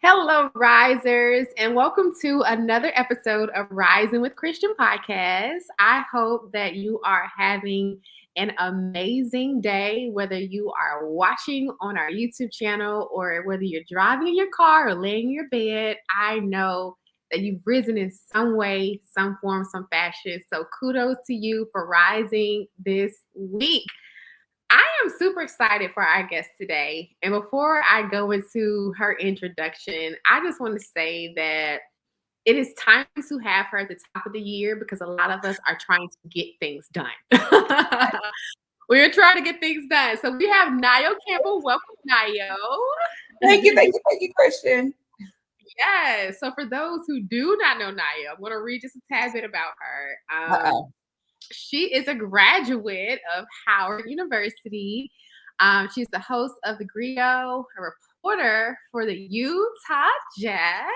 Hello, risers, and welcome to another episode of Rising with Christian Podcast. I hope that you are having an amazing day, whether you are watching on our YouTube channel or whether you're driving in your car or laying in your bed. I know that you've risen in some way, some form, some fashion. So kudos to you for rising this week. I am super excited for our guest today. And before I go into her introduction, I just want to say that it is time to have her at the top of the year because a lot of us are trying to get things done. We're trying to get things done. So we have Nayo Campbell. Welcome, Nayo. Thank you, Christian. Yes. So for those who do not know Nayo, I'm going to read just a tad bit about her. She is a graduate of Howard University. She's the host of The Griot, a reporter for the Utah Jazz.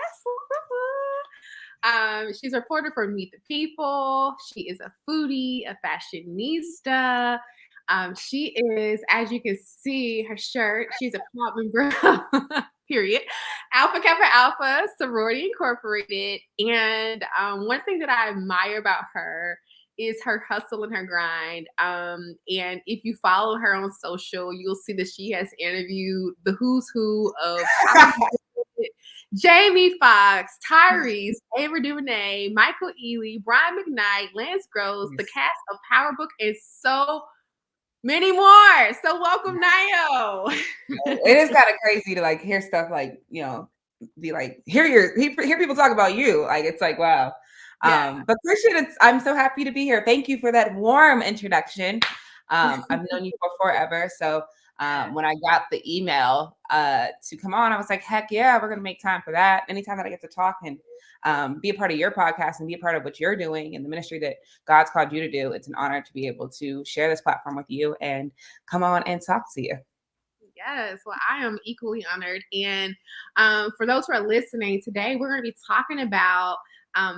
She's a reporter for Meet the People. She is a foodie, a fashionista. She is, as you can see, her shirt, she's a proud member, period, Alpha Kappa Alpha, Sorority Incorporated. And one thing that I admire about her is her hustle and her grind. And if you follow her on social, you'll see that she has interviewed the who's who of Jamie Foxx, Tyrese, Ava DuVernay, Michael Ealy, Brian McKnight, Lance Gross, the cast of Power Book, and so many more. So welcome, Nayo. It is kind of crazy to like hear stuff like, be like, hear people talk about you. Like, it's like, wow. Yeah. But Christian, I'm so happy to be here. Thank you for that warm introduction. I've known you for forever. So when I got the email to come on, I was like, heck yeah, we're going to make time for that. Anytime that I get to talk and be a part of your podcast and be a part of what you're doing and the ministry that God's called you to do, it's an honor to be able to share this platform with you and come on and talk to you. Yes, well, I am equally honored. And for those who are listening today, we're going to be talking about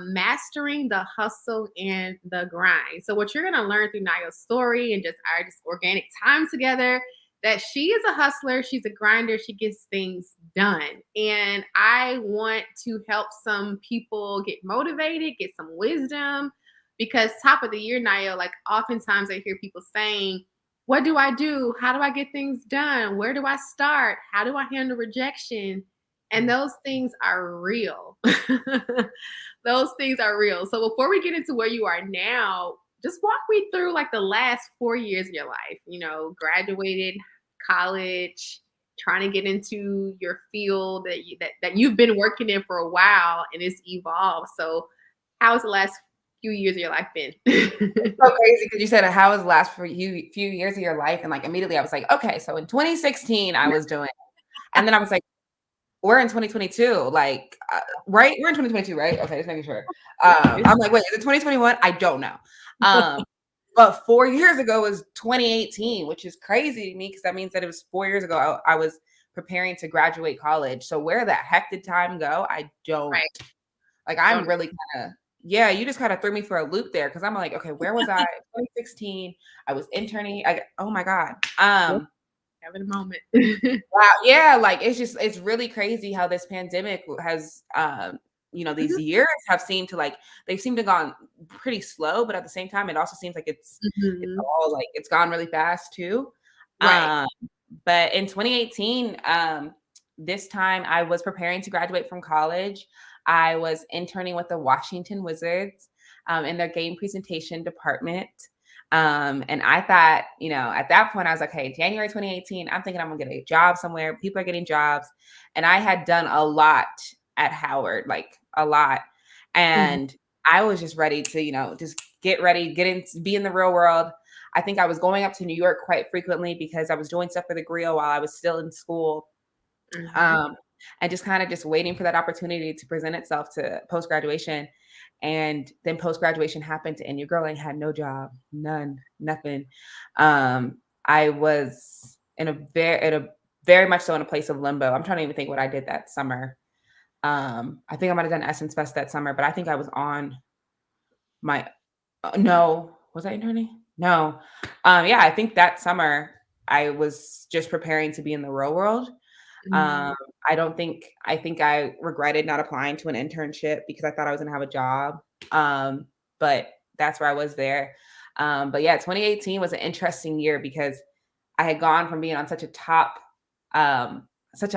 mastering the hustle and the grind. So what you're going to learn through Nayo's story and just our organic time together, that she is a hustler, she's a grinder, she gets things done. And I want to help some people get motivated, get some wisdom, because top of the year, Nayo, like oftentimes I hear people saying, what do I do? How do I get things done? Where do I start? How do I handle rejection? And those things are real. Those things are real. So before we get into where you are now, just walk me through like the last 4 years of your life, graduated college, trying to get into your field that you've been working in for a while and it's evolved. So how has the last few years of your life been? It's so crazy because you said how was the last few years of your life, and like immediately I was like, okay, so in 2016 I was doing, and then I was like, we're in 2022, like right? We're in 2022, right? Okay, just making sure. I'm like, wait, is it 2021? I don't know. But 4 years ago was 2018, which is crazy to me because that means that it was 4 years ago I was preparing to graduate college. So where the heck did time go? I don't. Right. Like I'm really kind of. Yeah, you just kind of threw me for a loop there because I'm like, okay, where was I? 2016, I was interning. Oh my God. Having a moment. Wow. Yeah, like it's really crazy how this pandemic has these years have seemed to they've seemed to gone pretty slow, but at the same time, it also seems like it's all like it's gone really fast too. Right. But in 2018, this time I was preparing to graduate from college. I was interning with the Washington Wizards in their game presentation department. And I thought, at that point I was like, hey, January 2018, I'm thinking I'm gonna get a job somewhere. People are getting jobs. And I had done a lot at Howard, like a lot. And I was just ready to, just get ready, be in the real world. I think I was going up to New York quite frequently because I was doing stuff for the Griot while I was still in school. And just kind of just waiting for that opportunity to present itself to post-graduation. And then post-graduation happened and your girl ain't had no job, nothing. I was in a very much so in a place of limbo. I'm trying to even think what I did that summer. I think I might've done Essence Fest that summer, but I think I was on my, no, was I interning? No. Yeah, I think that summer I was just preparing to be in the real world. Um, I think I regretted not applying to an internship because I thought I was gonna have a job. But that's where I was there. But yeah, 2018 was an interesting year because I had gone from being on such a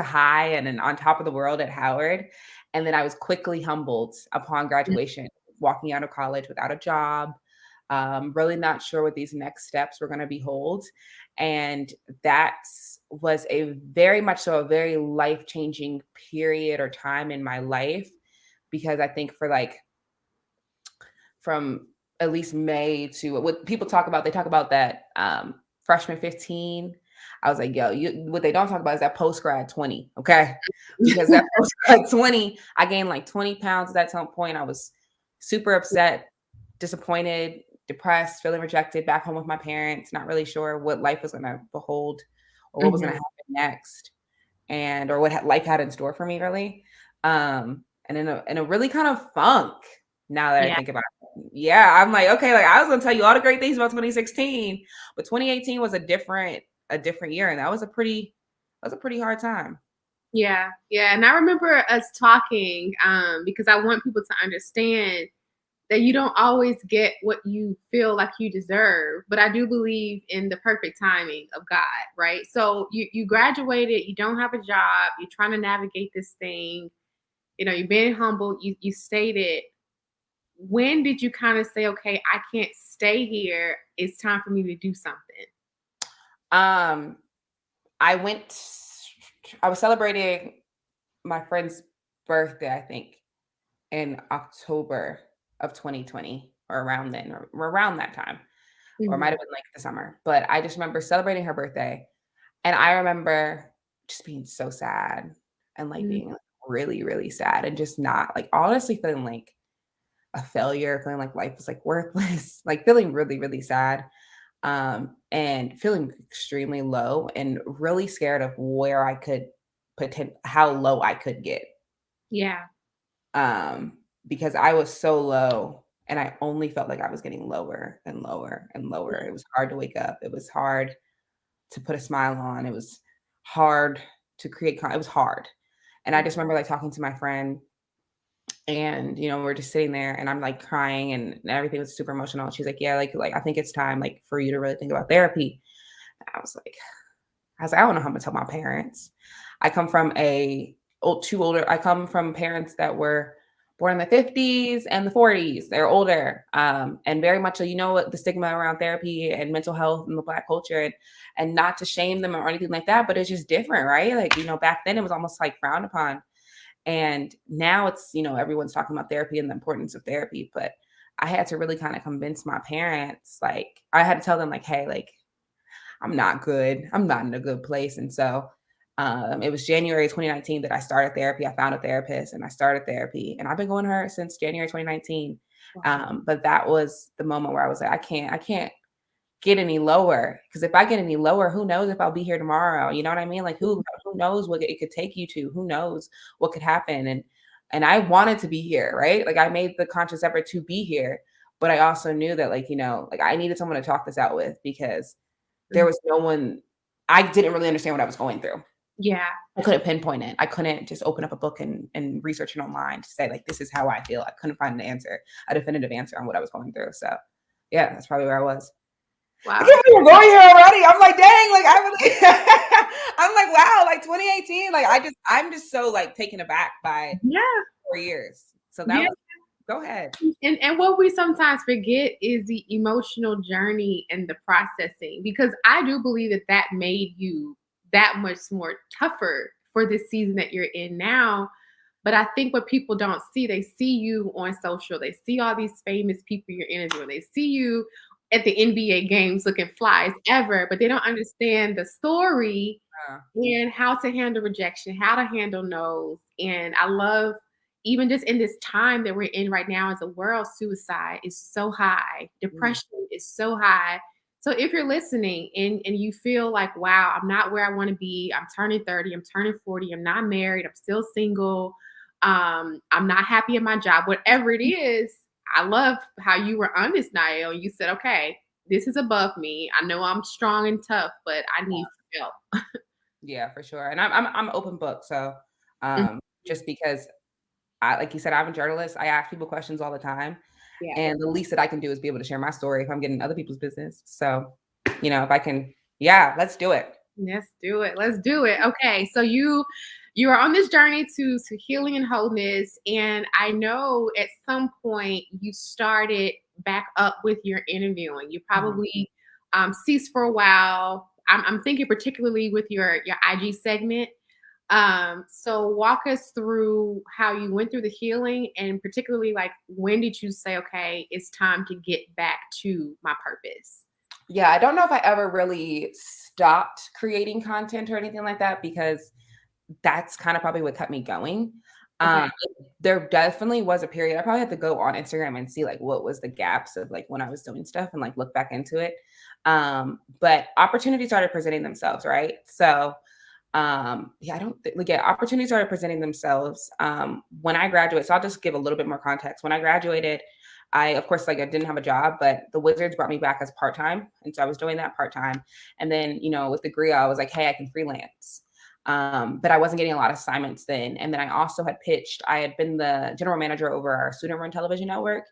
high and then on top of the world at Howard. And then I was quickly humbled upon graduation, walking out of college without a job, really not sure what these next steps were going to behold. And that was a very much so a very life changing period or time in my life because I think for like from at least May to what people talk about, they talk about that freshman 15. I was like, yo, what they don't talk about is that post grad 20. Okay. Because that post grad 20, I gained like 20 pounds at that point. I was super upset, disappointed, depressed, feeling rejected, back home with my parents, not really sure what life was going to behold or what was going to happen next and or what life had in store for me really. And in a really kind of funk now that I Yeah. think about it. Yeah, I'm like, okay, like I was gonna tell you all the great things about 2016, but 2018 was a different year, and that was a pretty hard time. Yeah. Yeah. And I remember us talking because I want people to understand that you don't always get what you feel like you deserve, but I do believe in the perfect timing of God, right? So you graduated, you don't have a job, you're trying to navigate this thing, you're being humble, you stated. When did you kind of say, okay, I can't stay here, it's time for me to do something? Um, I went. I was celebrating my friend's birthday, I think, in October of 2020, or around then, or around that time, or it might Mhm. have been like the summer. But I just remember celebrating her birthday, and I remember just being so sad and like Mm. being like, really, really sad, and just not like honestly feeling like a failure, feeling like life was like worthless, like feeling really, really sad. And feeling extremely low and really scared of where I could how low I could get. Yeah. Because I was so low and I only felt like I was getting lower and lower and lower. It was hard to wake up. It was hard to put a smile on. It was hard to create it was hard. And I just remember like talking to my friend and we're just sitting there and I'm like crying and everything was super emotional. She's like, yeah, like I think it's time like for you to really think about therapy. I was like, I don't know how I'm gonna tell my parents. I come from I come from parents that were born in the 50s and the 40s. They're older. And very much so, what the stigma around therapy and mental health in the Black culture and not to shame them or anything like that, but it's just different, right? Like, back then it was almost like frowned upon. And now it's, everyone's talking about therapy and the importance of therapy. But I had to really kind of convince my parents, like, I had to tell them, like, hey, like, I'm not good. I'm not in a good place. And so it was January 2019 that I started therapy. I found a therapist and I started therapy. And I've been going to her since January 2019. Wow. But that was the moment where I was like, I can't get any lower. Because if I get any lower, who knows if I'll be here tomorrow? You know what I mean? Like who knows what it could take you to? Who knows what could happen? And I wanted to be here, right? Like I made the conscious effort to be here. But I also knew that like, like I needed someone to talk this out with because there Mhm. was no one. I didn't really understand what I was going through. Yeah. I couldn't pinpoint it. I couldn't just open up a book and research it online to say, like, this is how I feel. I couldn't find an answer, a definitive answer on what I was going through. So, yeah, that's probably where I was. I Wow. can't believe we're going here already. I'm like, dang, like, I really, I'm like, wow, like 2018, like, I'm just so, like, taken aback by Yeah. 4 years. So that Yeah. was, go ahead. And what we sometimes forget is the emotional journey and the processing, because I do believe that made you that much more tougher for this season that you're in now. But I think what people don't see, they see you on social, they see all these famous people you're interviewing, they see you at the NBA games looking fly as ever, but they don't understand the story Uh, and how to handle rejection, how to handle no's. And I love, even just in this time that we're in right now as a world, suicide is so high, mm, depression is so high. So if you're listening and you feel like, wow, I'm not where I want to be, I'm turning 30, I'm turning 40, I'm not married, I'm still single, I'm not happy at my job, whatever it is, I love how you were honest, Nayo. You said, okay, this is above me. I know I'm strong and tough, but I need some help. Yeah, for sure. And I'm open book. So just because like you said, I'm a journalist, I ask people questions all the time. Yeah. And the least that I can do is be able to share my story if I'm getting other people's business. So, if I can, yeah, let's do it. Let's do it. Let's do it. Okay. So you are on this journey to healing and wholeness. And I know at some point you started back up with your interviewing. You probably ceased for a while. I'm thinking particularly with your IG segment. So walk us through how you went through the healing, and particularly like when did you say, okay, it's time to get back to my purpose? Yeah, I don't know if I ever really stopped creating content or anything like that, because that's kind of probably what kept me going. Okay. There definitely was a period I probably had to go on Instagram and see like what was the gaps of like when I was doing stuff and like look back into it. But opportunities started presenting themselves, right? So yeah, I don't think like, yeah, opportunities started presenting themselves when I graduated. So I'll just give a little bit more context. When I graduated, of course, like I didn't have a job, but the Wizards brought me back as part-time. And so I was doing that part-time. And then, with the Griot, I was like, hey, I can freelance. But I wasn't getting a lot of assignments then. And then I also had pitched, I had been the general manager over our student-run television network.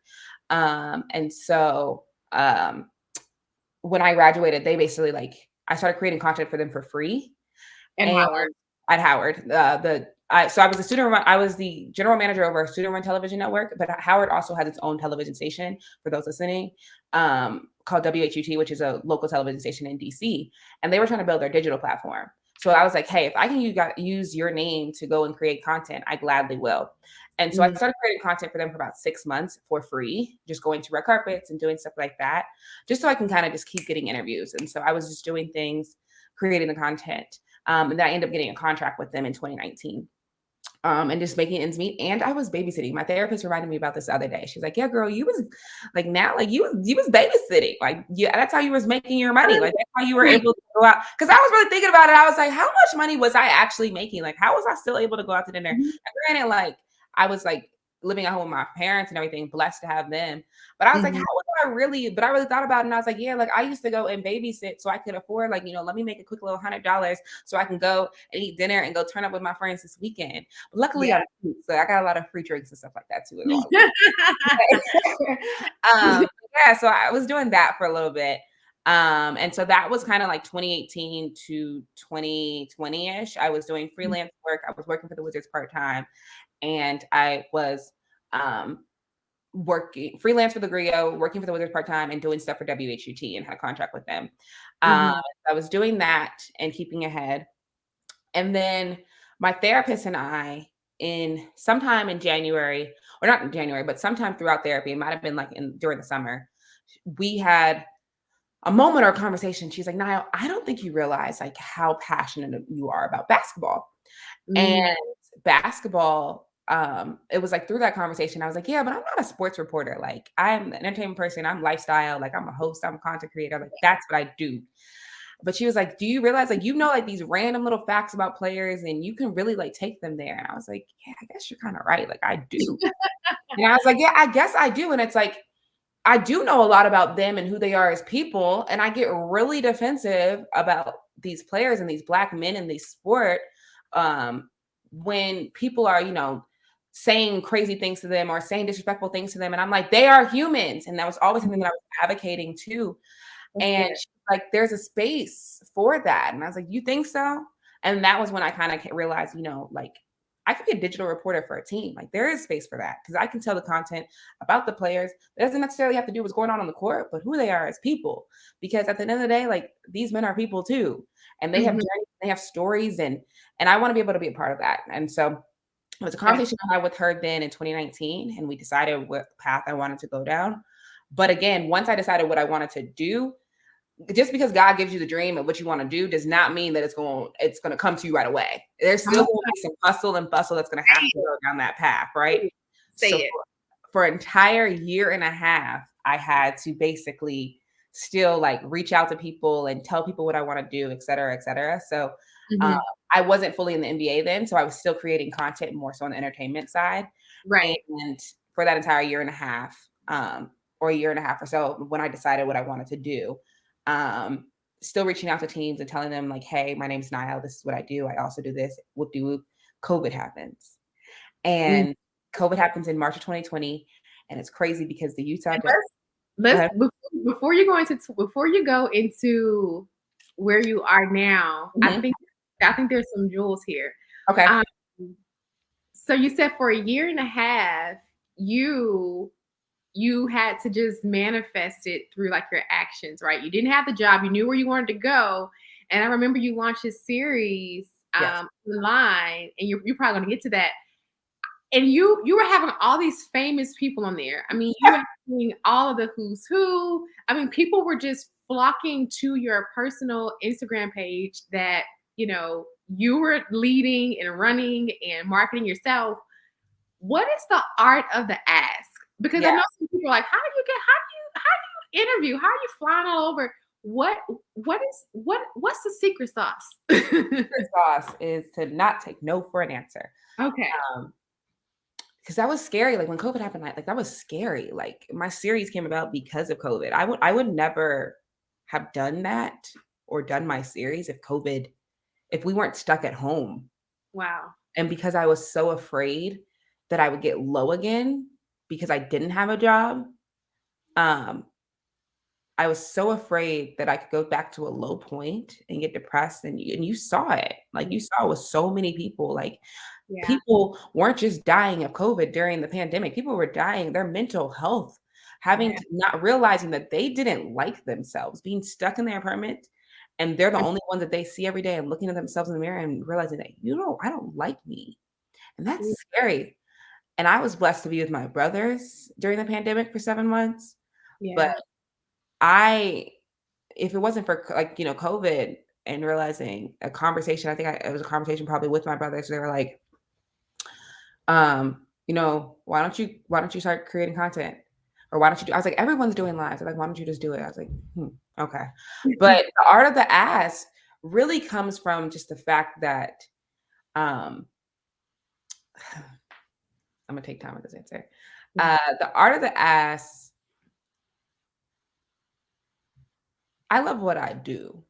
And so when I graduated, they basically like, I started creating content for them for free. And And Howard. at Howard, so I was I was the general manager over a student-run television network, but Howard also has its own television station for those listening, called WHUT, which is a local television station in DC, and they were trying to build their digital platform. So I was like, hey, if I can use your name to go and create content, I gladly will. And so I started creating content for them for about 6 months for free, just going to red carpets and doing stuff like that, just so I can kind of just keep getting interviews. And so I was just doing things, creating the content. And then I ended up getting a contract with them in 2019. And just making ends meet. And I was babysitting. My therapist reminded me about this the other day. She's like, yeah, girl, you was like, now, like you was babysitting. Like, yeah, that's how you was making your money. Like, that's how you were able to go out. Cause I was really thinking about it. I was like, how much money was I actually making? Like, how was I still able to go out to dinner? And granted, like, I was like living at home with my parents and everything, blessed to have them. But I was like, how was I really? But I really thought about it, and I was like, yeah, like I used to go and babysit so I could afford, like, let me make a quick little $100 so I can go and eat dinner and go turn up with my friends this weekend. But luckily, I'm cute, so I got a lot of free drinks and stuff like that too. Yeah, so I was doing that for a little bit. And so that was kind of like 2018 to 2020-ish. I was doing freelance work. I was working for the Wizards part-time, and I was working freelance for the Griot, working for the Wizards part-time, and doing stuff for WHUT, and had a contract with them. I was doing that and keeping ahead. And then my therapist and I, sometime in January, or not in January, but sometime throughout therapy, it might have been like during the summer, we had a moment or a conversation. She's like, Nayo, I don't think you realize like how passionate you are about basketball. And basketball, it was like through that conversation, I was like, yeah, but I'm not a sports reporter. Like, I'm an entertainment person, I'm lifestyle, like I'm a host, I'm a content creator, like that's what I do. But she was like, do you realize like like these random little facts about players and you can really like take them there? And I was like, yeah, I guess you're kind of right. Like I do. And I was like, yeah, I guess I do. And it's like, I do know a lot about them and who they are as people. And I get really defensive about these players and these Black men in this sport when people are, saying crazy things to them or saying disrespectful things to them. And I'm like, they are humans. And that was always something that I was advocating too. And she's like, there's a space for that. And I was like, you think so? And that was when I kind of realized, like I could be a digital reporter for a team. Like there is space for that because I can tell the content about the players. It doesn't necessarily have to do what's going on the court, but who they are as people. Because at the end of the day, like these men are people too, and they have journeys, they have stories, and I want to be able to be a part of that. And so it was a conversation I had with her then in 2019, and we decided what path I wanted to go down. But again, once I decided what I wanted to do, just because God gives you the dream of what you want to do does not mean that it's going to come to you right away. There's still going to be some hustle and bustle that's going to have to go down that path, right? For an entire year and a half, I had to basically still like reach out to people and tell people what I want to do, et cetera, et cetera. So I wasn't fully in the NBA then, so I was still creating content more so on the entertainment side. Right. And for that entire year and a half, or a year and a half or so, when I decided what I wanted to do, still reaching out to teams and telling them like, hey, my name's Nayo. This is what I do. I also do this. Whoop-de-whoop. COVID happens. And COVID happens in March of 2020. And it's crazy because the Utah. Before you go into where you are now, I think there's some jewels here. Okay. So you said for a year and a half, you had to just manifest it through like your actions, right? You didn't have the job, you knew where you wanted to go. And I remember you launched a series online, and you're probably gonna get to that. And you were having all these famous people on there. I mean, you were having all of the who's who. I mean, people were just flocking to your personal Instagram page that, you know, you were leading and running and marketing yourself. What is the art of the ask? Because I know some people are like, how do you interview? How are you flying all over? What's the secret sauce? The secret sauce is to not take no for an answer. Okay. Because that was scary. Like when COVID happened, like that was scary. Like my series came about because of COVID. I would never have done that or done my series if we weren't stuck at home. Wow. And because I was so afraid that I would get low again because I didn't have a job. I was so afraid that I could go back to a low point and get depressed. And you saw it. Like you saw with so many people, like people weren't just dying of COVID during the pandemic. People were dying, their mental health, not realizing that they didn't like themselves, being stuck in their apartment. And they're the only ones that they see every day, and looking at themselves in the mirror and realizing that, I don't like me. And that's scary. And I was blessed to be with my brothers during the pandemic for 7 months. Yeah. But if it wasn't for like, COVID and realizing a conversation, I think it was a conversation probably with my brothers. They were like, why don't you start creating content? Or why don't you I was like, everyone's doing lives. They're like, why don't you just do it? I was like, okay. But the art of the ask really comes from just the fact that, I'm going to take time with this answer. The art of the ask, I love what I do,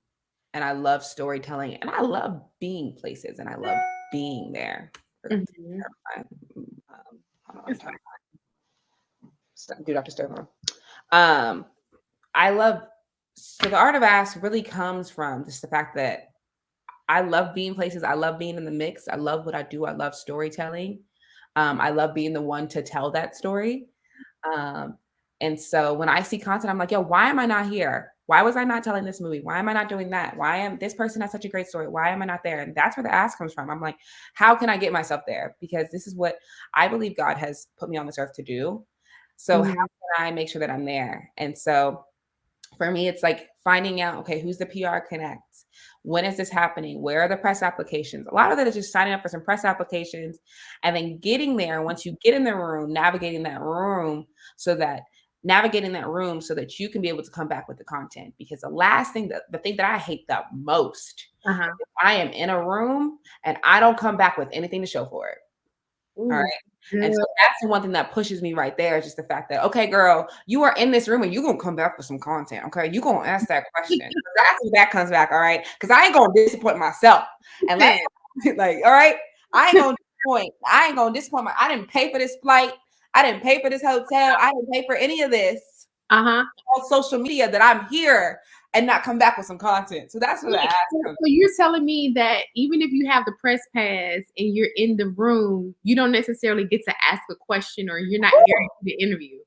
and I love storytelling, and I love being places, and I love being there. Do not disturb her. So the art of ask really comes from just the fact that I love being places. I love being in the mix. I love what I do. I love storytelling. I love being the one to tell that story. And so when I see content, I'm like, yo, why am I not here? Why was I not telling this movie? Why am I not doing that? Why am this person has such a great story? Why am I not there? And that's where the ask comes from. I'm like, how can I get myself there? Because this is what I believe God has put me on this earth to do. So how can I make sure that I'm there? And so for me, it's like finding out, okay, who's the PR Connect? When is this happening? Where are the press applications? A lot of that is just signing up for some press applications and then getting there. Once you get in the room, navigating that room so that you can be able to come back with the content. Because the thing that I hate the most, is I am in a room and I don't come back with anything to show for it. All right. And so that's the one thing that pushes me right there, is just the fact that, okay, girl, you are in this room and you're going to come back with some content. Okay. You're going to ask that question. That's when that comes back. All right. Because I ain't going to disappoint myself. And that's like, all right, I ain't going to disappoint I didn't pay for this flight. I didn't pay for this hotel. I didn't pay for any of this on social media, that I'm here and not come back with some content. So that's what I ask. So you're telling me that even if you have the press pass and you're in the room, you don't necessarily get to ask a question, or you're not guaranteed the interview.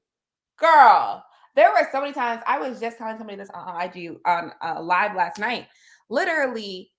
Girl, there were so many times. I was just telling somebody this on IG on live last night. Literally,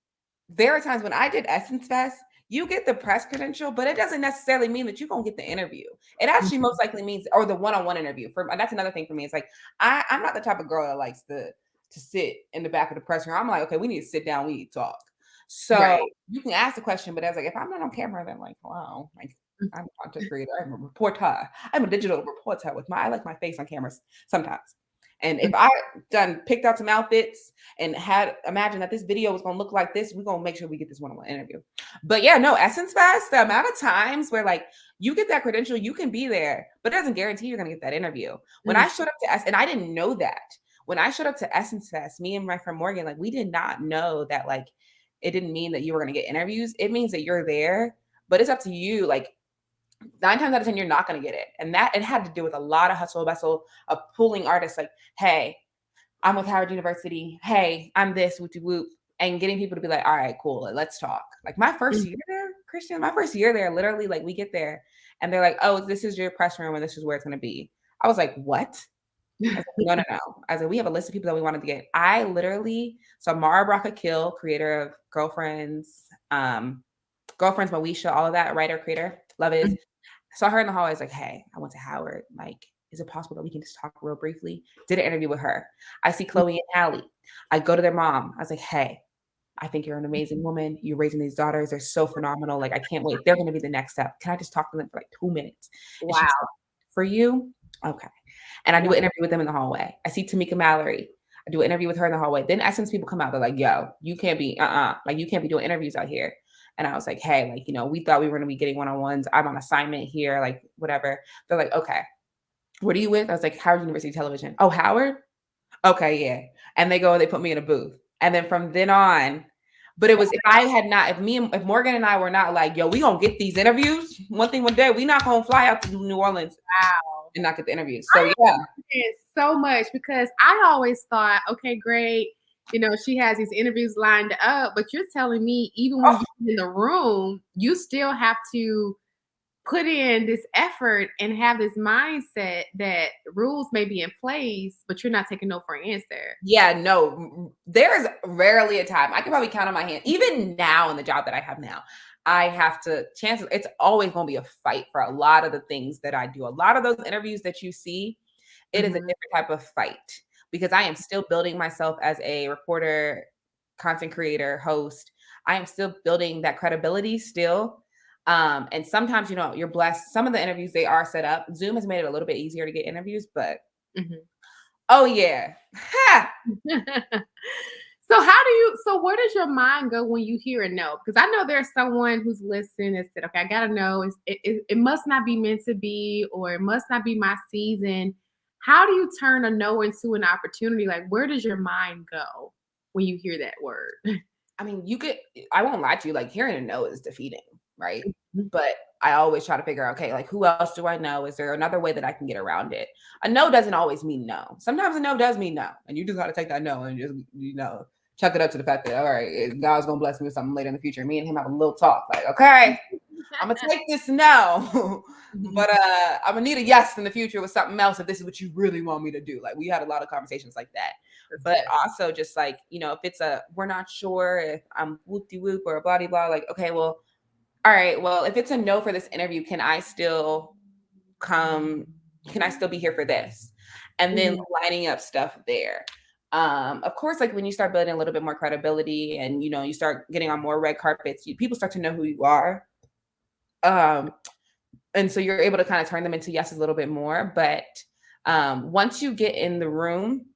there were times when I did Essence Fest, you get the press credential, but it doesn't necessarily mean that you're going to get the interview. It actually most likely means, or the one-on-one interview. That's another thing for me. It's like, I'm not the type of girl that likes to sit in the back of the press room. I'm like, okay, we need to sit down. We need to talk. So you can ask the question, but I was like, if I'm not on camera, then like, wow, like I'm a content creator. I'm a reporter. I'm a digital reporter I like my face on cameras sometimes. And if I picked out some outfits and imagined that this video was going to look like this, we're going to make sure we get this one-on-one interview. But yeah, no, Essence Fest, the amount of times where like you get that credential, you can be there, but it doesn't guarantee you're going to get that interview. When I showed up to and I didn't know that. when I showed up to Essence Fest, me and my friend Morgan, like we did not know that like it didn't mean that you were going to get interviews. It means that you're there, but it's up to you. Like 9 times out of 10, you're not going to get it. And that it had to do with a lot of hustle bustle of pulling artists like, hey, I'm with Howard University. Hey, I'm this, whoop whoop. And getting people to be like, all right, cool, let's talk. Like my first year there, Christian, my first year there, literally, like we get there and they're like, oh, this is your press room and this is where it's going to be. I was like, what? I was like, no. I was like, we have a list of people that we wanted to get. I literally, so Mara Brock Akil, creator of Girlfriends, Moesha, all of that, writer, creator, love is. Saw her in the hallway. I was like, hey, I went to Howard. Like, is it possible that we can just talk real briefly? Did an interview with her. I see Chloe and Hallie. I go to their mom. I was like, hey, I think you're an amazing woman. You're raising these daughters. They're so phenomenal. Like, I can't wait. They're going to be the next step. Can I just talk to them for like 2 minutes? And Wow. she's like, for you? Okay. And I do an interview with them in the hallway. I see Tamika Mallory. I do an interview with her in the hallway. Then Essence people come out. They're like, yo, you can't be, like, you can't be doing interviews out here. And I was like, hey, like, you know, we thought we were going to be getting one-on-ones. I'm on assignment here, like, whatever. They're like, okay, what are you with? I was like, Howard University Television. Oh, Howard? Okay, yeah. And they go and they put me in a booth. And then from then on, but it was, if Morgan and I were not like, yo, we going to get these interviews one day, we not going to fly out to New Orleans. Wow. And not get the interviews. So, yeah. So much because I always thought, okay, great. You know, she has these interviews lined up, but you're telling me even when you're in the room, you still have to put in this effort and have this mindset that rules may be in place, but you're not taking no for an answer. Yeah, no, there's rarely a time. I can probably count on my hand. Even now in the job that I have now, I have to it's always going to be a fight for a lot of the things that I do. A lot of those interviews that you see, it is a different type of fight because I am still building myself as a reporter, content creator, host. I am still building that credibility still. And sometimes, you know, you're blessed. Some of the interviews, they are set up. Zoom has made it a little bit easier to get interviews, but oh yeah. So where does your mind go when you hear a no? Because I know there's someone who's listening and said, okay, I gotta know. It must not be meant to be, or it must not be my season. How do you turn a no into an opportunity? Like, where does your mind go when you hear that word? I mean, I won't lie to you, like hearing a no is defeating, right? But I always try to figure out, okay, like who else do I know? Is there another way that I can get around it? A no doesn't always mean no. Sometimes a no does mean no. And you just got to take that no and just, you know, chuck it up to the fact that, all right, God's going to bless me with something later in the future. Me and him have a little talk like, okay, I'm going to take this no, but I'm going to need a yes in the future with something else if this is what you really want me to do. Like we had a lot of conversations like that. But also just like, you know, if it's we're not sure if I'm whoop-de-whoop or blah, blah, like, okay, well, all right, well, if it's a no for this interview, can I still be here for this? And then lining up stuff there. Of course, like when you start building a little bit more credibility and, you know, you start getting on more red carpets, people start to know who you are. And so you're able to kind of turn them into yeses a little bit more. But once you get in the room,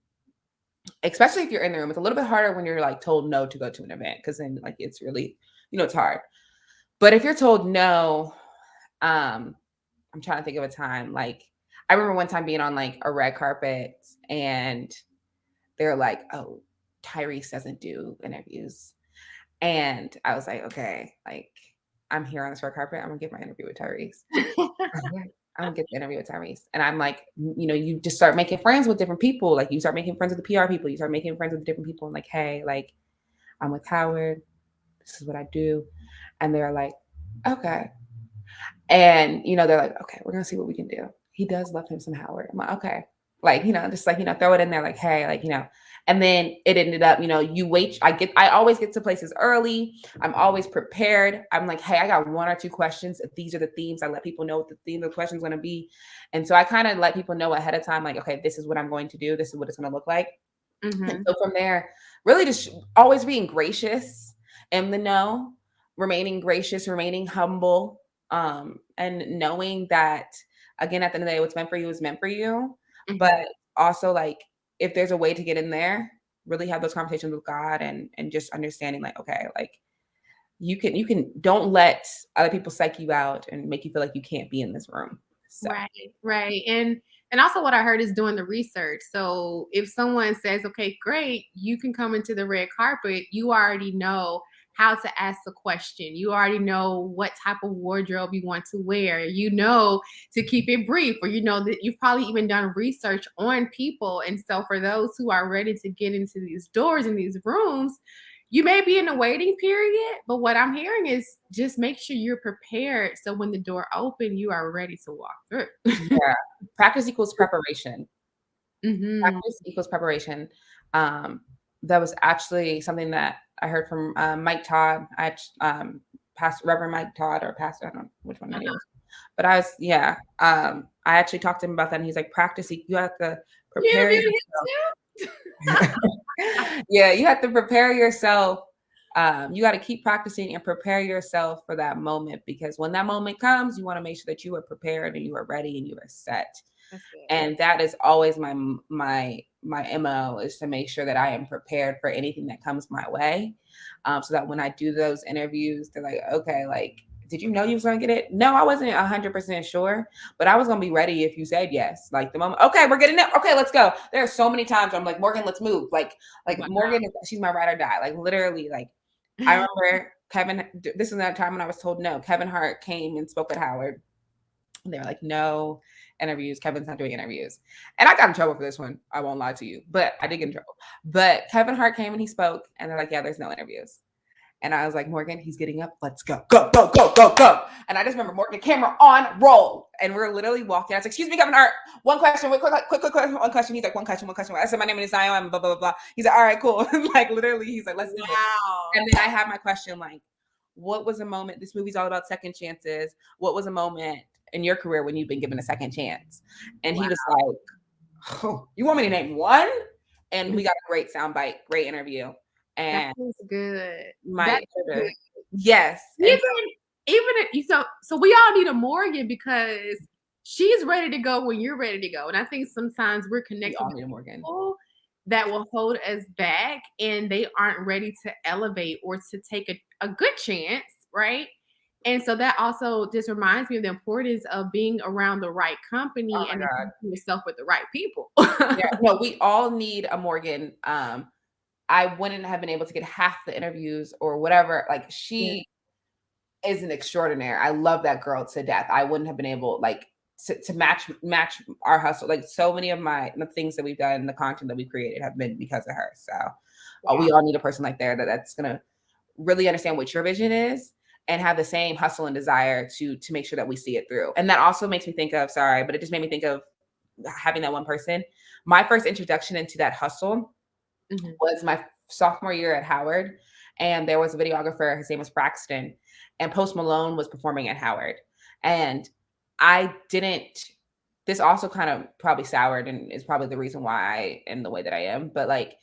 especially if you're in the room, it's a little bit harder when you're like told no to go to an event because then like it's really, you know, it's hard. But if you're told no, I'm trying to think of a time. Like I remember one time being on like a red carpet and they're like, oh, Tyrese doesn't do interviews. And I was like, okay, like I'm here on this red carpet. I'm gonna get my interview with Tyrese. I'm gonna get the interview with Tyrese. And I'm like, you know, you just start making friends with different people. Like you start making friends with the PR people. You start making friends with different people. And like, hey, like I'm with Howard. This is what I do. And they're like, okay. And, you know, they're like, okay, we're going to see what we can do. He does love him some Howard. I'm like, okay. Like, you know, just like, you know, throw it in there like, hey, like, you know, and then it ended up, you know, you wait. I always get to places early. I'm always prepared. I'm like, hey, I got 1 or 2 questions. If these are the themes, I let people know what the theme of the question is going to be. And so I kind of let people know ahead of time, like, okay, this is what I'm going to do. This is what it's going to look like. And so from there, really just always being gracious and the no, remaining gracious, remaining humble, and knowing that, again, at the end of the day, what's meant for you is meant for you. But also, like, if there's a way to get in there, really have those conversations with God and just understanding, like, okay, like, you can don't let other people psych you out and make you feel like you can't be in this room. So. Right. And And also what I heard is doing the research. So if someone says, okay, great, you can come into the red carpet, you already know how to ask the question. You already know what type of wardrobe you want to wear. You know to keep it brief, or you know that you've probably even done research on people. And so for those who are ready to get into these doors and these rooms, you may be in a waiting period, but what I'm hearing is just make sure you're prepared. So when the door opens, you are ready to walk through. Yeah. Practice equals preparation. Mm-hmm. Practice equals preparation. That was actually something that I heard from Mike Todd. Pastor Reverend Mike Todd or Pastor, I don't know which one that is. But I actually talked to him about that, and he's like, practice. You have to prepare yourself. Yeah, you have to prepare yourself. You got to keep practicing and prepare yourself for that moment, because when that moment comes, you want to make sure that you are prepared and you are ready and you are set. And that is always my MO, is to make sure that I am prepared for anything that comes my way. So that when I do those interviews, they're like, okay, like, did you know you was going to get it? No, I wasn't 100% sure, but I was going to be ready if you said yes. Like the moment, okay, we're getting it. Okay, let's go. There are so many times where I'm like, Morgan, let's move. Like wow. Morgan, she's my ride or die. Like literally, like I remember Kevin, this is that time when I was told no. Kevin Hart came and spoke at Howard. And they were like, no interviews. Kevin's not doing interviews. And I got in trouble for this one. I won't lie to you, but I did get in trouble. But Kevin Hart came and he spoke, and they're like, yeah, there's no interviews. And I was like, Morgan, he's getting up. Let's go, go, go, go, go, go. And I just remember Morgan, camera on, roll. And we're literally walking. I was like, excuse me, Kevin Hart. One question, quick, one question. He's like, one question. I said, my name is Nayo. I'm blah, blah, blah, blah. He's like, all right, cool. Like literally, he's like, let's do it. And then I had my question like, what was a moment? This movie's all about second chances. What was a moment in your career when you've been given a second chance? And he was like, oh, you want me to name one? And we got a great soundbite, great interview. And that was good. Good. Yes. So we all need a Morgan, because she's ready to go when you're ready to go. And I think sometimes we're connected with people that will hold us back, and they aren't ready to elevate or to take a good chance, right? And so that also just reminds me of the importance of being around the right company and yourself with the right people. Yeah, no, we all need a Morgan. I wouldn't have been able to get half the interviews or whatever. Like she is an extraordinaire. I love that girl to death. I wouldn't have been able to match our hustle. Like so many of the things that we've done, the content that we created have been because of her. So we all need a person like that's going to really understand what your vision is and have the same hustle and desire to make sure that we see it through. And that also makes me think of, but it just made me think of having that one person. My first introduction into that hustle was my sophomore year at Howard. And there was a videographer, his name was Braxton, and Post Malone was performing at Howard. And this also kind of probably soured and is probably the reason why I am the way that I am. But like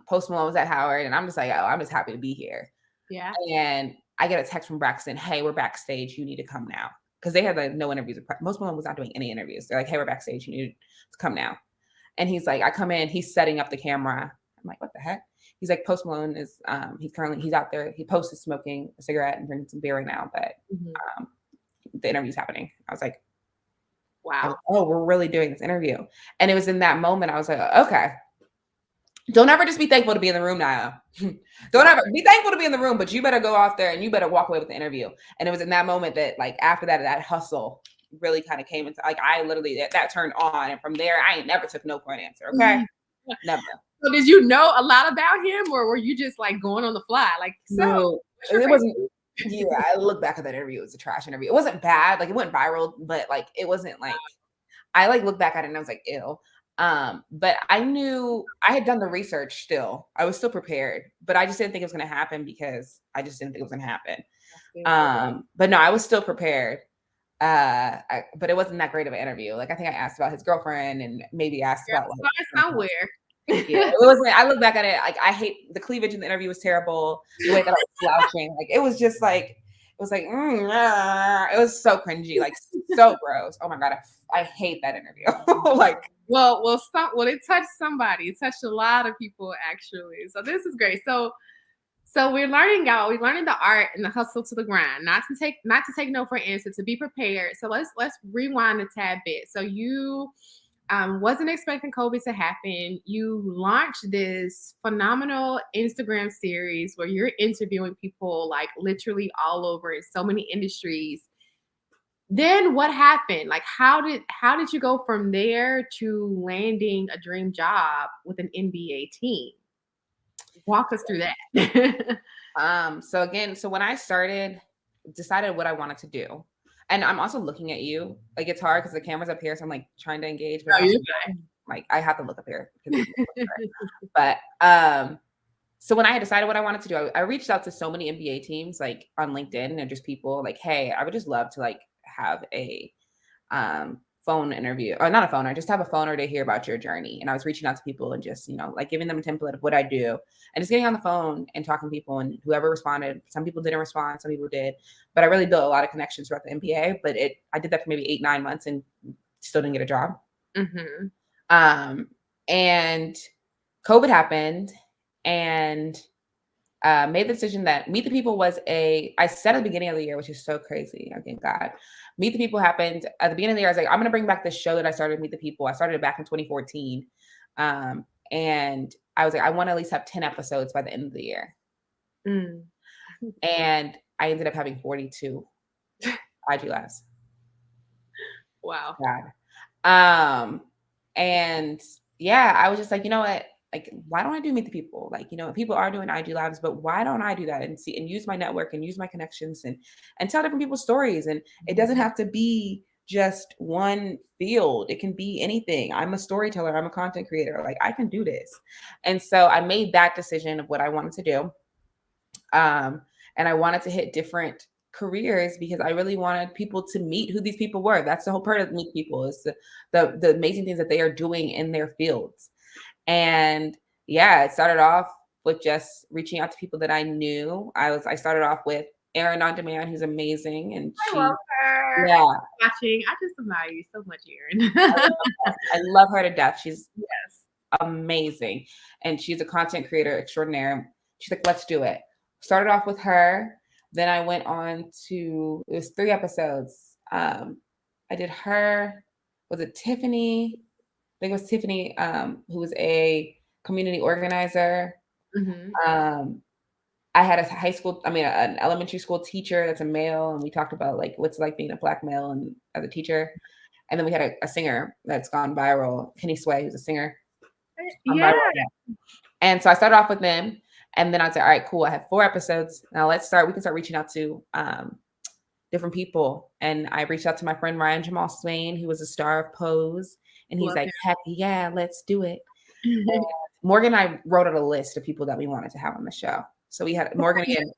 Post Malone was at Howard, and I'm just like, oh, I'm just happy to be here. Yeah. And I get a text from Braxton, hey, we're backstage. You need to come now. Because they had no interviews. Post Malone was not doing any interviews. They're like, hey, we're backstage. You need to come now. And he's like, I come in, he's setting up the camera. I'm like, what the heck? He's like, Post Malone is, he's out there. He posted smoking a cigarette and drinking some beer right now, but the interview's happening. I was like, wow. Oh, we're really doing this interview. And it was in that moment, I was like, okay. Don't ever just be thankful to be in the room, Nayo. Don't ever be thankful to be in the room, but you better go out there and you better walk away with the interview. And it was in that moment that like, after that hustle really kind of came into, like, I literally, that turned on. And from there, I ain't never took no for an answer. Okay. Never. So did you know a lot about him, or were you just like going on the fly? Like, no, it wasn't. Yeah, I look back at that interview. It was a trash interview. It wasn't bad. Like it went viral, but like, it wasn't like, I like look back at it and I was like, ew. But I knew I had done the research still. I was still prepared, but I just didn't think it was going to happen because I just didn't think it was going to happen. But no, I was still prepared. But it wasn't that great of an interview. Like I think I asked about his girlfriend and maybe asked about like, somewhere. Yeah, it wasn't. I look back at it like I hate the cleavage in the interview was terrible. The way that I was slouching, like it was just like it was like it was so cringy, like so gross. Oh my god, I hate that interview. Like, well, it touched somebody. It touched a lot of people actually. So this is great. So So we're learning, y'all. We're learning the art and the hustle to the grind. Not to take no for an answer. To be prepared. So let's rewind a tad bit. So you wasn't expecting COVID to happen. You launched this phenomenal Instagram series where you're interviewing people like literally all over in so many industries. Then what happened? Like how did you go from there to landing a dream job with an NBA team? Walk us through that. So when I decided what I wanted to do, and I'm also looking at you. Like it's hard because the camera's up here, so I'm like trying to engage, but also, like I have to look up here. But so when I had decided what I wanted to do, I reached out to so many NBA teams, like on LinkedIn, and just people like, hey, I would just love to like have a phone interview, or not a phone, or just have a phoner to hear about your journey. And I was reaching out to people and just, like giving them a template of what I do and just getting on the phone and talking to people, and whoever responded. Some people didn't respond, some people did, but I really built a lot of connections throughout the NBA. But I did that for maybe 8-9 months and still didn't get a job. Mm-hmm. And COVID happened, and made the decision that Meet the People I said at the beginning of the year, which is so crazy. Again, God, Meet the People happened at the beginning of the year. I was like, I'm going to bring back this show that I started, Meet the People. I started it back in 2014. And I was like, I want to at least have 10 episodes by the end of the year. Mm. And I ended up having 42 IG lives. Wow. God. And yeah, I was just like, you know what? Like, why don't I do Meet the People? Like, people are doing IG lives, but why don't I do that and use my network and use my connections and tell different people's stories? And it doesn't have to be just one field. It can be anything. I'm a storyteller. I'm a content creator. Like, I can do this. And so I made that decision of what I wanted to do. And I wanted to hit different careers because I really wanted people to meet who these people were. That's the whole part of Meet People, is the amazing things that they are doing in their fields. And yeah, it started off with just reaching out to people that I knew. I started off with Erin on Demand, who's amazing. And I love her. Yeah. Watching. I just admire you so much, Erin. I love her to death. She's amazing. And she's a content creator extraordinaire. She's like, let's do it. Started off with her. Then I went on to, it was 3 episodes. I did her, was it Tiffany? I think it was Tiffany, who was a community organizer. Mm-hmm. I had an elementary school teacher that's a male, and we talked about like what's like being a Black male and as a teacher. And then we had a singer that's gone viral, Kenny Sway, who's a singer. Yeah. And so I started off with them, and then I said, all right, cool. I have 4 episodes. Now we can start reaching out to different people. And I reached out to my friend Ryan Jamal Swain, who was a star of Pose. And he's like, heck yeah, let's do it. And Morgan and I wrote out a list of people that we wanted to have on the show. So we had Morgan again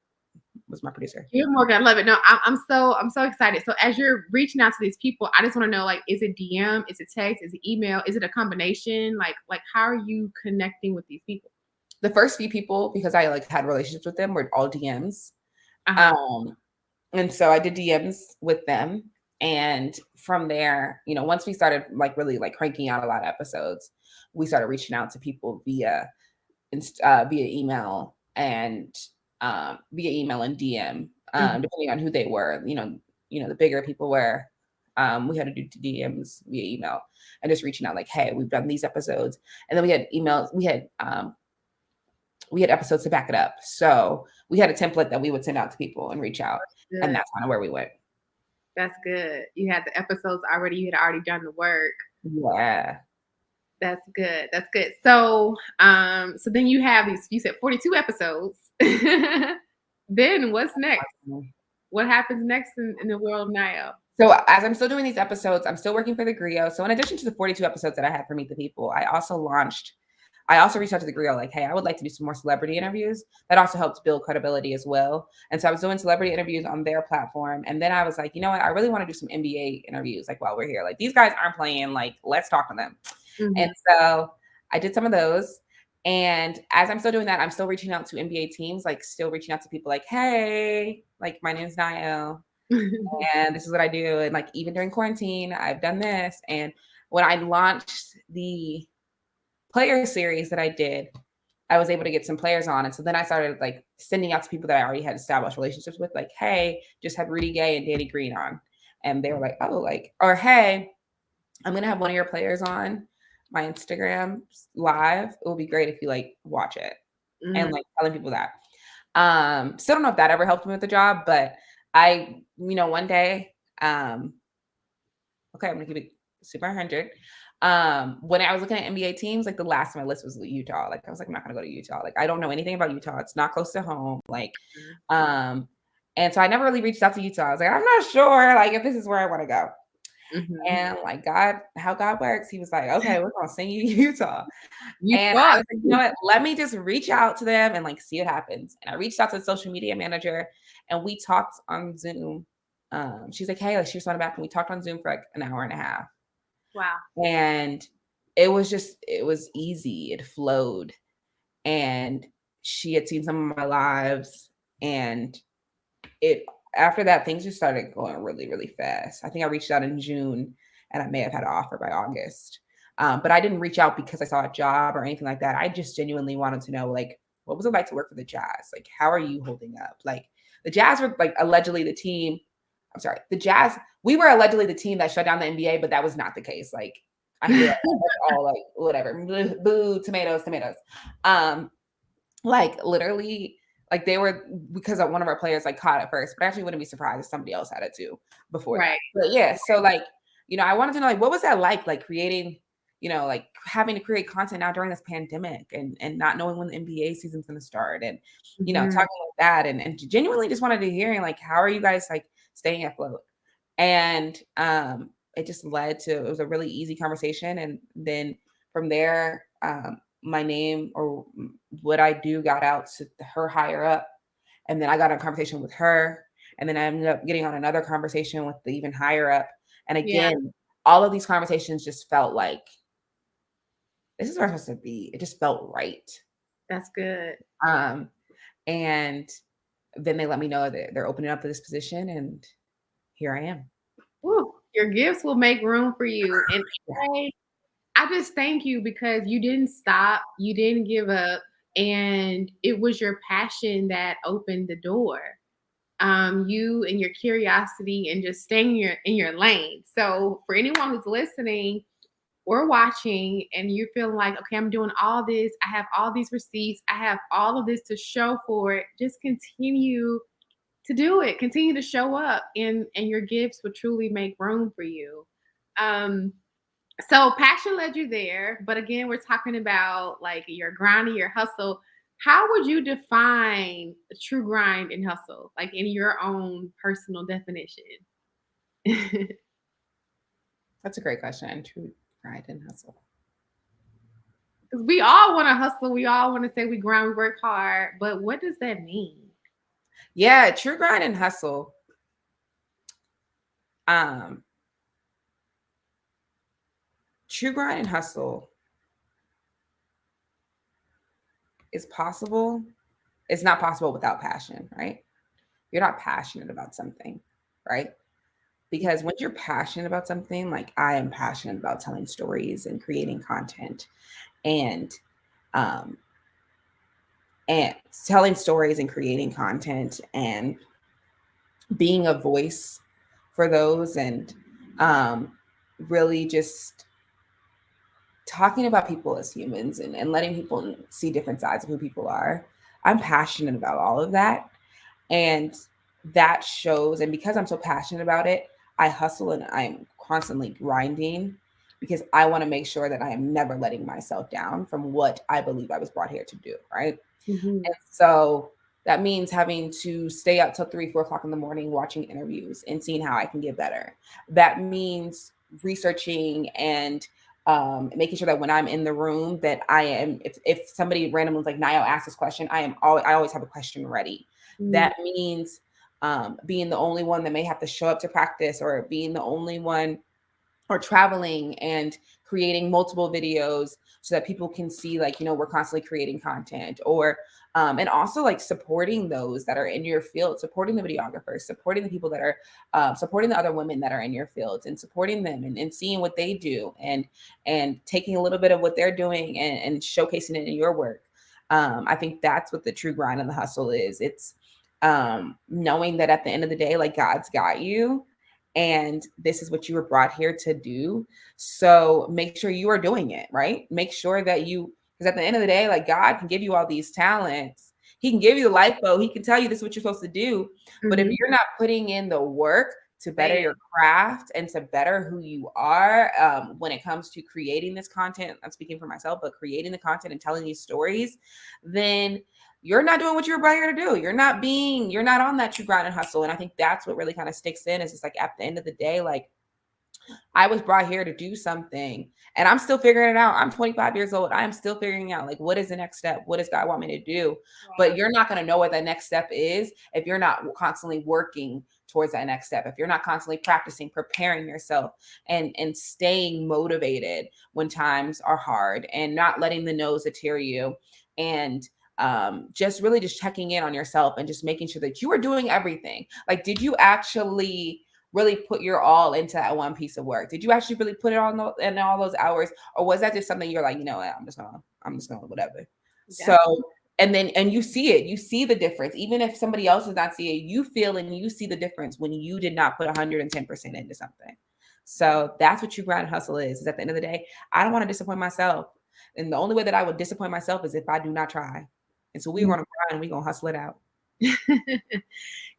was my producer. You're Morgan, I love it. No, I'm so excited. So as you're reaching out to these people, I just want to know, like, is it DM? Is it text? Is it email? Is it a combination? Like how are you connecting with these people? The first few people, because I like had relationships with them, were all DMs. And so I did DMs with them. And from there, once we started like really like cranking out a lot of episodes, we started reaching out to people via email and DM, depending on who they were. The bigger people were, we had to do DMs via email and just reaching out like, hey, we've done these episodes. And then we had emails, we had episodes to back it up. So we had a template that we would send out to people and reach out. And that's kind of where we went. That's good. You had the episodes already. You had already done the work. Yeah. That's good. That's good. So, so then you have you said 42 episodes. Then what's next? What happens next in the world of Nayo? So as I'm still doing these episodes, I'm still working for the Griot. So in addition to the 42 episodes that I had for Meet the People, I also reached out to the Griot like, hey, I would like to do some more celebrity interviews. That also helps build credibility as well. And so I was doing celebrity interviews on their platform. And then I was like, you know what? I really want to do some NBA interviews like while we're here. Like these guys aren't playing, like let's talk to them. Mm-hmm. And so I did some of those. And as I'm still doing that, I'm still reaching out to NBA teams, like still reaching out to people like, hey, like my name is Nayo. And this is what I do. And like even during quarantine, I've done this. And when I launched the player series that I did, I was able to get some players on. And so then I started like sending out to people that I already had established relationships with, like, hey, just had Rudy Gay and Danny Green on. And they were like, oh, like, or hey, I'm going to have one of your players on my Instagram live. It will be great if you like watch it. And like telling people that. Still don't know if that ever helped me with the job, but I, one day, okay, I'm going to keep it super 100. When I was looking at NBA teams, like the last on my list was Utah. Like I was like, I'm not going to go to Utah. Like I don't know anything about Utah. It's not close to home. Like, and so I never really reached out to Utah. I was like, I'm not sure, like, if this is where I want to go. And like how God works, he was like, okay, we're going to send you to Utah. And I was like, you know what? Let me just reach out to them and like see what happens. And I reached out to the social media manager and we talked on Zoom. She's like, hey, like, she responded back and we talked on Zoom for like an hour and a half. Wow. And it was easy. It flowed. And she had seen some of my lives, and after that, things just started going really, really fast. I think I reached out in June and I may have had an offer by August. But I didn't reach out because I saw a job or anything like that. I just genuinely wanted to know, like, what was it like to work for the Jazz? Like, how are you holding up? Like, the Jazz were like allegedly the team. I'm sorry, the Jazz, we were allegedly the team that shut down the NBA, but that was not the case. Like, I hear all like, whatever, boo, tomatoes. Like, literally, like they were, because one of our players like caught it first, but actually wouldn't be surprised if somebody else had it too before that. But yeah, so like, I wanted to know, like, what was that like creating, like having to create content now during this pandemic and not knowing when the NBA season's going to start and, talking like that and genuinely just wanted to hear, like, how are you guys like staying afloat? And it just led to, it was a really easy conversation. And then from there, my name or what I do got out to her higher up. And then I got a conversation with her. And then I ended up getting on another conversation with the even higher up. And again, all of these conversations just felt like, this is where I'm supposed to be. It just felt right. That's good. And then they let me know that they're opening up for this position. And here I am. Woo, your gifts will make room for you. And I just thank you because you didn't stop, you didn't give up, and it was your passion that opened the door. You and your curiosity and just staying in your lane. So for anyone who's listening or watching and you're feeling like, okay, I'm doing all this, I have all these receipts, I have all of this to show for it, just continue to do it. Continue to show up and your gifts will truly make room for you. So passion led you there, but again, we're talking about like your grind and your hustle. How would you define a true grind and hustle, like in your own personal definition? That's a great question. True grind and hustle. Because we all want to hustle. We all want to say we grind, we work hard, but what does that mean? Yeah, true grind and hustle. True grind and hustle is possible. It's not possible without passion, right? You're not passionate about something, right? Because when you're passionate about something, like I am passionate about telling stories and creating content and telling stories and creating content and being a voice for those and really just talking about people as humans and letting people see different sides of who people are. I'm passionate about all of that. And that shows. And because I'm so passionate about it, I hustle and I'm constantly grinding because I want to make sure that I am never letting myself down from what I believe I was brought here to do. Right. And so that means having to stay up till 3, 4 o'clock in the morning, watching interviews and seeing how I can get better. That means researching and making sure that when I'm in the room that I am, if somebody randomly like Nayo asks this question, I always have a question ready. That means being the only one that may have to show up to practice or being the only one or traveling and creating multiple videos so that people can see like, we're constantly creating content or and also like supporting those that are in your field, supporting the videographers, supporting the people that are supporting the other women that are in your fields and supporting them and seeing what they do and taking a little bit of what they're doing and showcasing it in your work. I think that's what the true grind and the hustle is. It's knowing that at the end of the day, like God's got you and this is what you were brought here to do. So make sure you are doing it, right? Make sure that because at the end of the day, like God can give you all these talents. He can give you the lifeboat. He can tell you this is what you're supposed to do. But if you're not putting in the work to better your craft and to better who you are when it comes to creating this content, I'm speaking for myself, but creating the content and telling these stories, then you're not doing what you were brought here to do. You're not on that true grind and hustle. And I think that's what really kind of sticks in is it's like at the end of the day, like I was brought here to do something and I'm still figuring it out. I'm 25 years old. I'm still figuring out like, what is the next step? What does God want me to do? Wow. But you're not going to know what that next step is if you're not constantly working towards that next step. If you're not constantly practicing, preparing yourself and staying motivated when times are hard and not letting the no's deter you and just really just checking in on yourself and just making sure that you are doing everything. Like, did you actually really put your all into that one piece of work? Did you actually really put it on in all those hours? Or was that just something you're like, you know what, I'm just gonna whatever. Yeah. So, and you see it, you see the difference. Even if somebody else does not see it, you feel and you see the difference when you did not put 110% into something. So that's what true grind and hustle is at the end of the day. I don't want to disappoint myself. And the only way that I would disappoint myself is if I do not try. And so we're going to grind and we're going to hustle it out.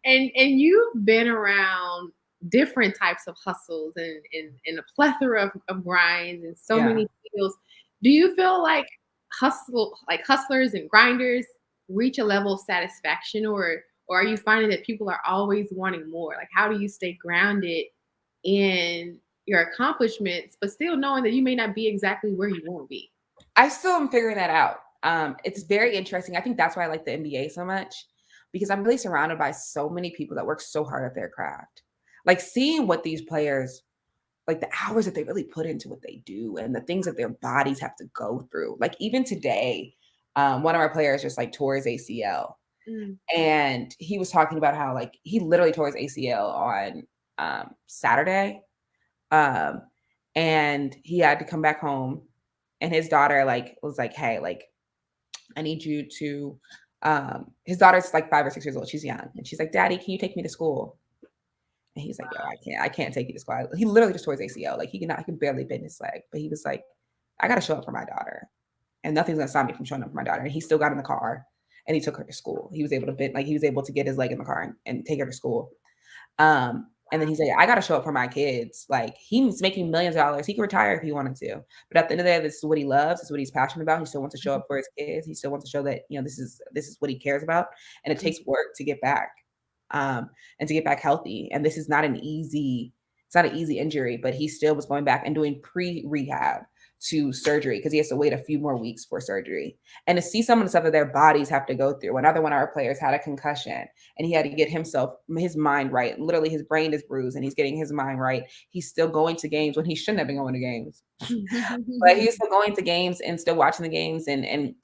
And you've been around different types of hustles and a plethora of grinds and so many fields. Do you feel like hustlers and grinders reach a level of satisfaction or are you finding that people are always wanting more? Like, how do you stay grounded in your accomplishments, but still knowing that you may not be exactly where you want to be? I still am figuring that out. It's very interesting. I think that's why I like the NBA so much because I'm really surrounded by so many people that work so hard at their craft. Like seeing what these players, like the hours that they really put into what they do and the things that their bodies have to go through. Like even today, one of our players just like tore his ACL and he was talking about how like he literally tore his ACL on Saturday. And he had to come back home and his daughter like was like, hey, like, I need you to, his daughter's like 5 or 6 years old. She's young. And she's like, Daddy, can you take me to school? And he's like, yo, I can't take you to school. He literally just tore his ACL. Like he can barely bend his leg, but he was like, I got to show up for my daughter and nothing's going to stop me from showing up for my daughter. And he still got in the car and he took her to school. He was able to get his leg in the car and take her to school. And then he's like, I got to show up for my kids. Like he's making millions of dollars. He can retire if he wanted to. But at the end of the day, this is what he loves. This is what he's passionate about. He still wants to show up for his kids. He still wants to show that, you know, this is what he cares about. And it takes work to get back and to get back healthy. And this is not it's not an easy injury, but he still was going back and doing pre-rehab to surgery because he has to wait a few more weeks for surgery. And to see some of the stuff that their bodies have to go through. Another one of our players had a concussion and he had to get his mind right. Literally his brain is bruised and he's getting his mind right. He's still going to games when he shouldn't have been going to games, but he's still going to games and still watching the games and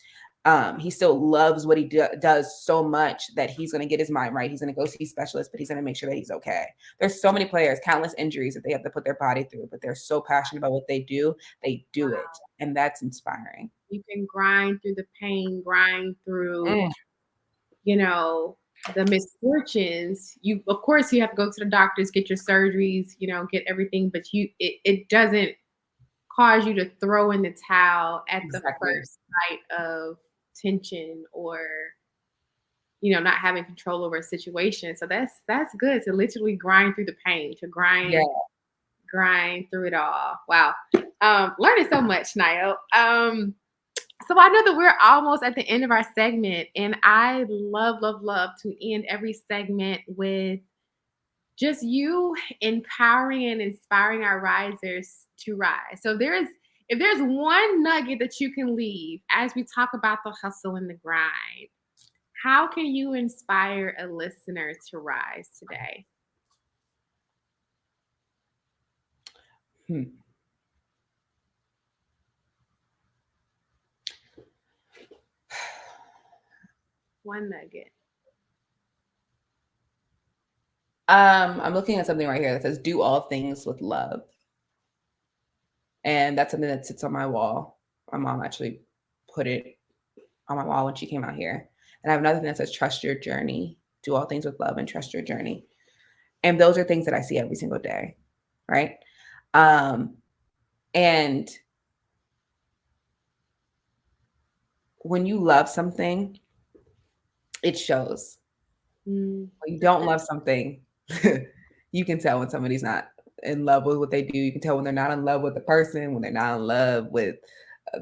he still loves what he does so much that he's going to get his mind right. He's going to go see specialists, but he's going to make sure that he's okay. There's so many players, countless injuries that they have to put their body through, but they're so passionate about what they do. They do it. And that's inspiring. You can grind through the pain, grind through, you know, the misfortunes. Of course, you have to go to the doctors, get your surgeries, you know, get everything, but it doesn't cause you to throw in the towel at the first sight of tension or, you know, not having control over a situation. So that's good to literally grind through the pain, to grind through it all. Wow. Learning so much, Nayo. So I know that we're almost at the end of our segment, and I love to end every segment with just you empowering and inspiring our risers to rise. So if there's one nugget that you can leave as we talk about the hustle and the grind, how can you inspire a listener to rise today? One nugget. I'm looking at something right here that says do all things with love. And that's something that sits on my wall. My mom actually put it on my wall when she came out here. And I have another thing that says, trust your journey, do all things with love and trust your journey. And those are things that I see every single day. Right. And when you love something, it shows. When you don't love something, you can tell when somebody's not in love with what they do. You can tell when they're not in love with the person, when they're not in love with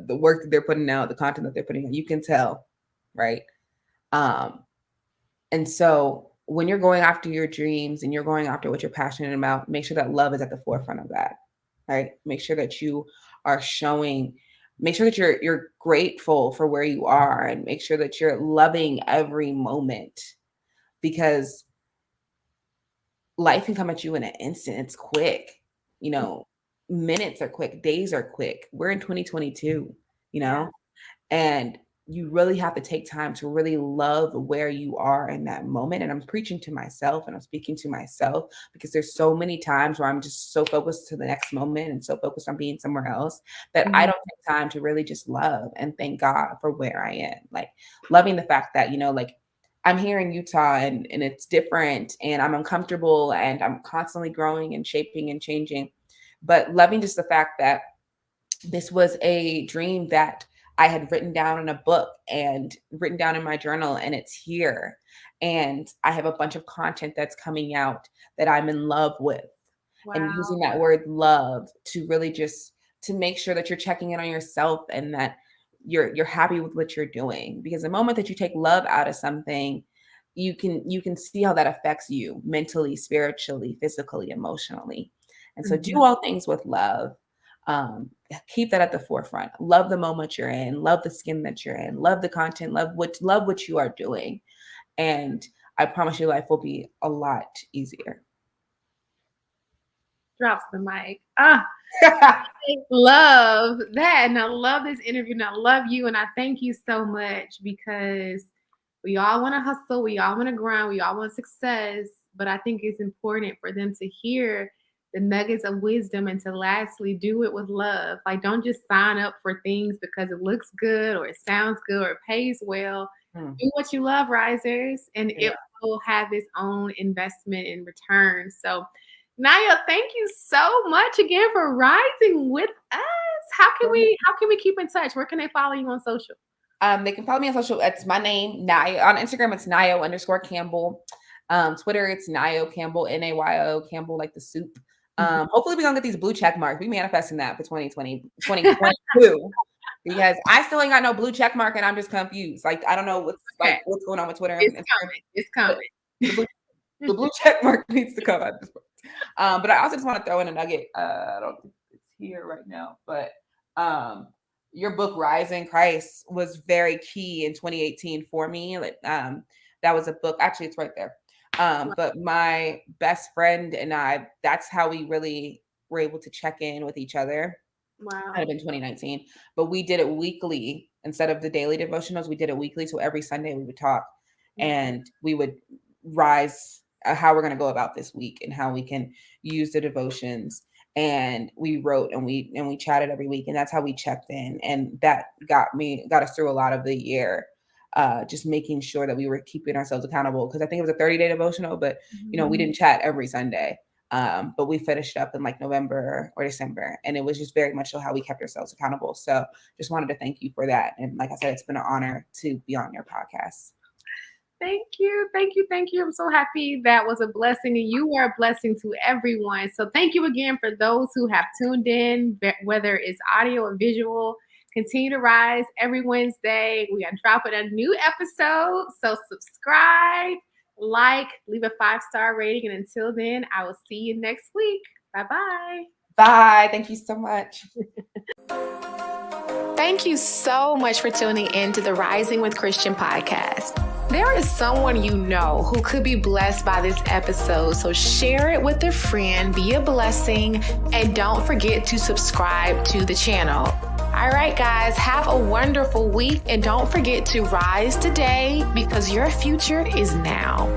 the work that they're putting out, the content that they're putting out. You can tell, right? And so when you're going after your dreams and you're going after what you're passionate about, make sure that love is at the forefront of that, right? Make sure that you are showing, make sure that you're grateful for where you are, and make sure that you're loving every moment, because life can come at you in an instant. It's quick, you know, minutes are quick, days are quick. We're in 2022, you know, and you really have to take time to really love where you are in that moment. And I'm preaching to myself and I'm speaking to myself, because there's so many times where I'm just so focused to the next moment and so focused on being somewhere else that I don't take time to really just love and thank God for where I am. Like loving the fact that, you know, like I'm here in Utah and it's different and I'm uncomfortable and I'm constantly growing and shaping and changing, but loving just the fact that this was a dream that I had written down in a book and written down in my journal, and it's here. And I have a bunch of content that's coming out that I'm in love with. Wow. And using that word love to really just to make sure that you're checking in on yourself and that you're happy with what you're doing. Because the moment that you take love out of something, you can see how that affects you mentally, spiritually, physically, emotionally. And so do all things with love. Keep that at the forefront. Love the moment you're in, love the skin that you're in, love the content, love what you are doing. And I promise you life will be a lot easier. Drops the mic. I love that. And I love this interview. And I love you. And I thank you so much, because we all want to hustle. We all want to grind. We all want success. But I think it's important for them to hear the nuggets of wisdom and to lastly do it with love. Like, don't just sign up for things because it looks good or it sounds good or it pays well. Do what you love, risers, and it will have its own investment in return. So Nayo, thank you so much again for rising with us. How can we keep in touch? Where can they follow you on social? They can follow me on social. It's my name, Nayo. On Instagram, it's Nayo_Campbell. Twitter, it's Nayo Campbell, Nayo Campbell, like the soup. Hopefully we're gonna get these blue check marks. We manifesting that for 2022. Because I still ain't got no blue check mark and I'm just confused. Like, I don't know what's going on with Twitter. It's coming. The blue check mark needs to come at this point. But I also just want to throw in a nugget. I don't think it's here right now, but your book Rise in Christ was very key in 2018 for me. Like, that was a book. Actually, it's right there. But my best friend and I, that's how we really were able to check in with each other. Wow. Might have been 2019, but we did it weekly instead of the daily devotionals. We did it weekly. So every Sunday we would talk and we would rise how we're going to go about this week and how we can use the devotions. And we wrote and we chatted every week, and that's how we checked in. And that got us through a lot of the year. Just making sure that we were keeping ourselves accountable, because I think it was a 30-day devotional, but you know, we didn't chat every Sunday. But we finished up in like November or December, and it was just very much so how we kept ourselves accountable. So just wanted to thank you for that. And like I said, it's been an honor to be on your podcast. Thank you. I'm so happy. That was a blessing, and you are a blessing to everyone. So thank you again for those who have tuned in, whether it's audio or visual. Continue to rise every Wednesday. We are dropping a new episode. So subscribe, like, leave a 5-star rating. And until then, I will see you next week. Bye-bye. Bye. Thank you so much. Thank you so much for tuning in to the Rising with Christian podcast. There is someone you know who could be blessed by this episode, so share it with a friend, be a blessing, and don't forget to subscribe to the channel. All right, guys, have a wonderful week, and don't forget to rise today because your future is now.